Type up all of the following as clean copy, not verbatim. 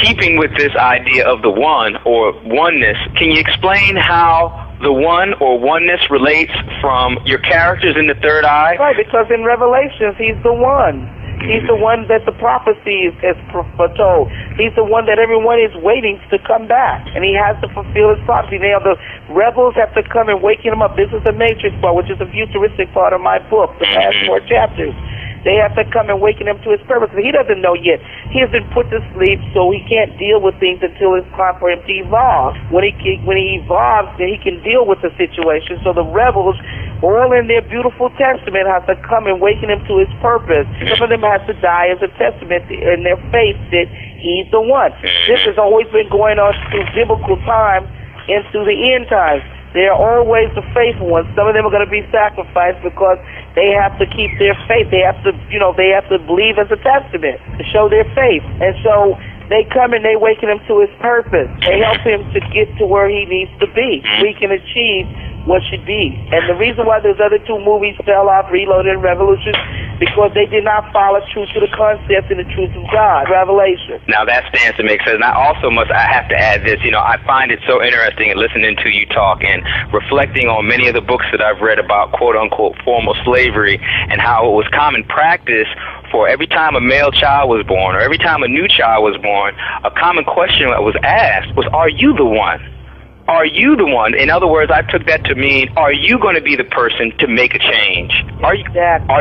keeping with this idea of the one or oneness, can you explain how the one or oneness relates from your characters in the third eye? Right, because in Revelations, he's the one. He's the one that the prophecies has foretold. He's the one that everyone is waiting to come back, and he has to fulfill his prophecy. Now, the rebels have to come and waking him up. This is the Matrix part, which is a futuristic part of my book, the past 4 chapters. They have to come and waken him to his purpose. He doesn't know yet. He has been put to sleep, so he can't deal with things until it's time for him to evolve. When he evolves, then he can deal with the situation. So the rebels, all in their beautiful testament, have to come and waken him to his purpose. Some of them have to die as a testament in their faith that he's the one. This has always been going on through biblical time and through the end times. They are always the faithful ones. Some of them are going to be sacrificed because they have to keep their faith. They have to, they have to believe as a testament to show their faith. And so they come and they waken him to his purpose. They help him to get to where he needs to be. We can achieve what should be. And the reason why those other 2 movies fell off, Reloaded and Revolution, because they did not follow true to the concept and the truth of God, Revelation. Now that stands to make sense. And I have to add this, I find it so interesting in listening to you talk and reflecting on many of the books that I've read about quote-unquote formal slavery and how it was common practice for every time a male child was born or every time a new child was born, a common question that was asked was, are you the one? Are you the one? In other words, I took that to mean, are you going to be the person to make a change? Are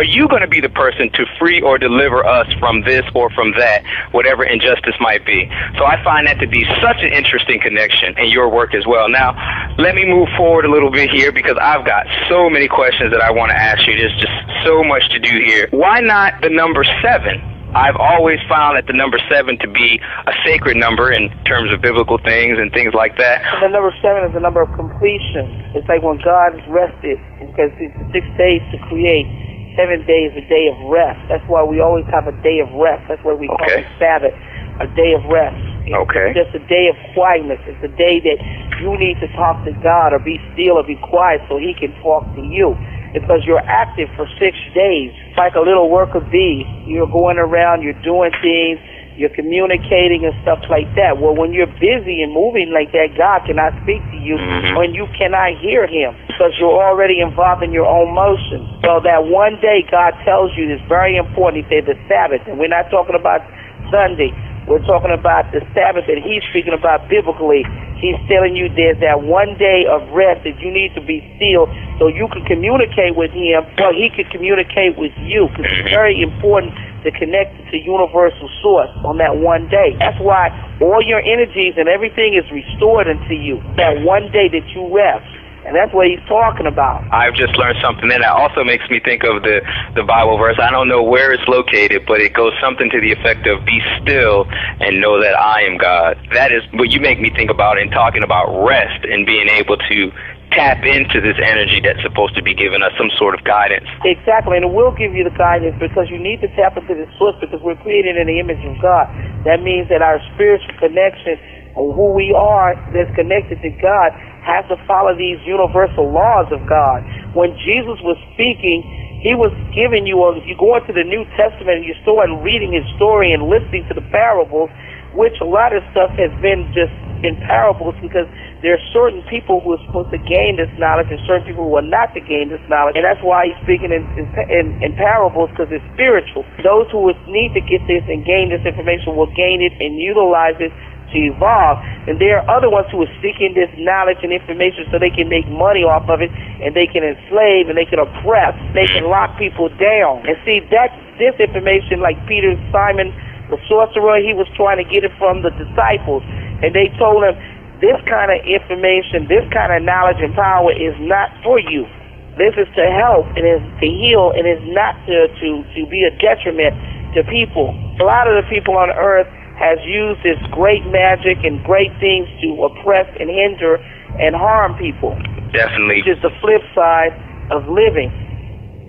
you going to be the person to free or deliver us from this or from that, whatever injustice might be? So I find that to be such an interesting connection in your work as well. Now, let me move forward a little bit here because I've got so many questions that I want to ask you. There's just so much to do here. Why not the number 7? I've always found that the number 7 to be a sacred number in terms of biblical things and things like that. And the number 7 is the number of completion. It's like when God rested, because it's 6 days to create, 7 days a day of rest. That's why we always have a day of rest. That's why we call it Sabbath, a day of rest. It's just a day of quietness. It's a day that you need to talk to God or be still or be quiet so he can talk to you. Because you're active for 6 days. It's like a little worker bee. You're going around, you're doing things, you're communicating and stuff like that. Well, when you're busy and moving like that, God cannot speak to you when you cannot hear him because you're already involved in your own motion. So that one day God tells you is very important. He said the Sabbath, and we're not talking about Sunday. We're talking about the Sabbath that he's speaking about biblically. He's telling you there's that one day of rest that you need to be still so you can communicate with him or he can communicate with you. Because it's very important to connect to universal source on that one day. That's why all your energies and everything is restored unto you. That one day that you rest. And that's what he's talking about. I've just learned something, and that also makes me think of the Bible verse. I don't know where it's located, but it goes something to the effect of, be still and know that I am God. That is what you make me think about in talking about rest and being able to tap into this energy that's supposed to be giving us some sort of guidance. Exactly, and it will give you the guidance because you need to tap into the source because we're created in the image of God. That means that our spiritual connection and who we are that's connected to God has to follow these universal laws of God. When Jesus was speaking, he was giving you, if you go into the New Testament and you start reading his story and listening to the parables, which a lot of stuff has been just in parables because there are certain people who are supposed to gain this knowledge and certain people who are not to gain this knowledge. And that's why he's speaking in parables because it's spiritual. Those who need to get this and gain this information will gain it and utilize it to evolve, and there are other ones who are seeking this knowledge and information so they can make money off of it, and they can enslave, and they can oppress, they can lock people down. And see, this information, like Peter, Simon, the sorcerer, he was trying to get it from the disciples, and they told him, this kind of information, this kind of knowledge and power is not for you. This is to help, and is to heal, and is not to be a detriment to people. A lot of the people on earth has used this great magic and great things to oppress and hinder and harm people. Definitely. Which is the flip side of living.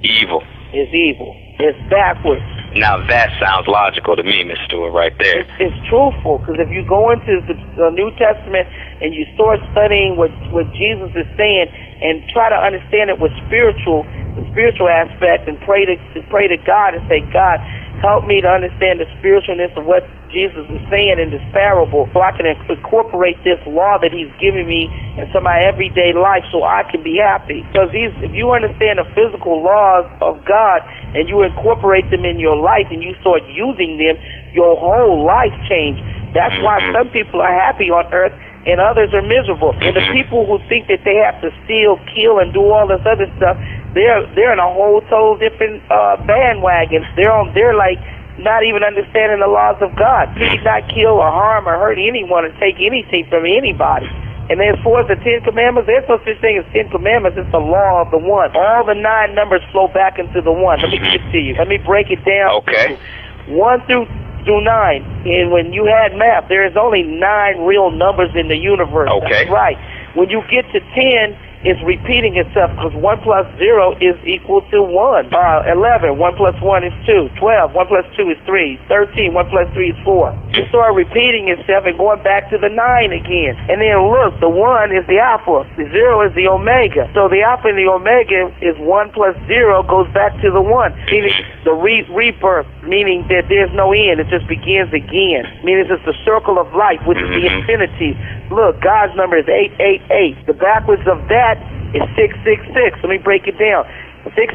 Evil. It's evil. It's backwards. Now that sounds logical to me, Miss Stewart, right there. It's truthful, because if you go into the New Testament and you start studying what Jesus is saying and try to understand it with the spiritual aspect and pray to God and say, God, Help me to understand the spiritualness of what Jesus is saying in this parable, so I can incorporate this law that he's giving me into my everyday life so I can be happy. Because if you understand the physical laws of God and you incorporate them in your life and you start using them, your whole life changes. That's why some people are happy on earth and others are miserable. And the people who think that they have to steal, kill, and do all this other stuff, they're in a whole total different bandwagon. They're like not even understanding the laws of God. Please not kill or harm or hurt anyone or take anything from anybody. And then as far as the 10 Commandments, there's no such thing as 10 Commandments. It's the law of the one. All the 9 numbers flow back into the one. Let me give it to you. Let me break it down. Okay. 1 through 9. And when you had math, there is only 9 real numbers in the universe. Okay. That's right. When you get to 10, it's repeating itself because 1 plus 0 is equal to 1. 11, 1 plus 1 is 2. 12, 1 plus 2 is 3. 13, 1 plus 3 is 4. You start repeating itself and going back to the 9 again. And then look, the 1 is the alpha. The 0 is the omega. So the alpha and the omega is 1 plus 0 goes back to the 1. Meaning the rebirth, meaning that there's no end. It just begins again. Meaning it's the circle of life, which is the infinity. Look, God's number is 888. The backwards of that is 666. Let me break it down. 666